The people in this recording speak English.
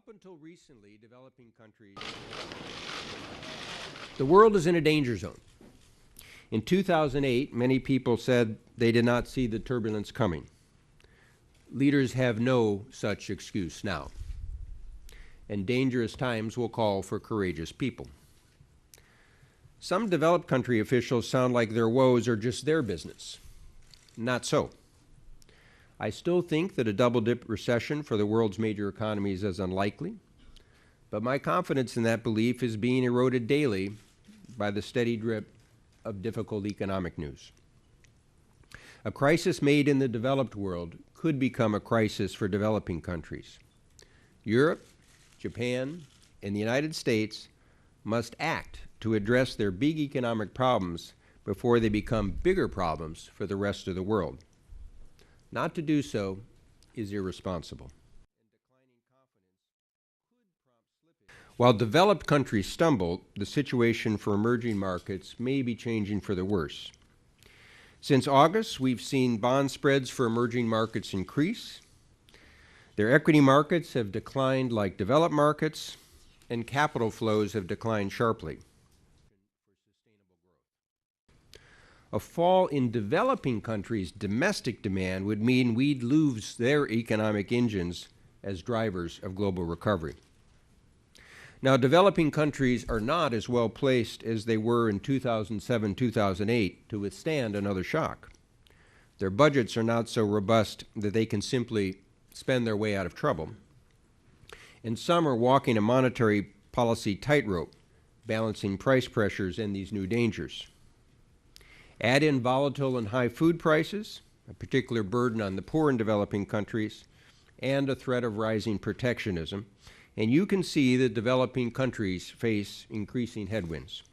Up until recently, developing countries, the world is in a danger zone. In 2008, many people said they did not see the turbulence coming. Leaders have no such excuse now, and dangerous times will call for courageous people. Some developed country officials sound like their woes are just their business. Not so. I still think that a double-dip recession for the world's major economies is unlikely, but my confidence in that belief is being eroded daily by the steady drip of difficult economic news. A crisis made in the developed world could become a crisis for developing countries. Europe, Japan, and the United States must act to address their big economic problems before they become bigger problems for the rest of the world. Not to do so is irresponsible. While developed countries stumble, the situation for emerging markets may be changing for the worse. Since August, we've seen bond spreads for emerging markets increase. Their equity markets have declined like developed markets, and capital flows have declined sharply. A fall in developing countries' domestic demand would mean we'd lose their economic engines as drivers of global recovery. Now, developing countries are not as well placed as they were in 2007-2008 to withstand another shock. Their budgets are not so robust that they can simply spend their way out of trouble. And some are walking a monetary policy tightrope, balancing price pressures and these new dangers. Add in volatile and high food prices, a particular burden on the poor in developing countries, and a threat of rising protectionism, and you can see that developing countries face increasing headwinds.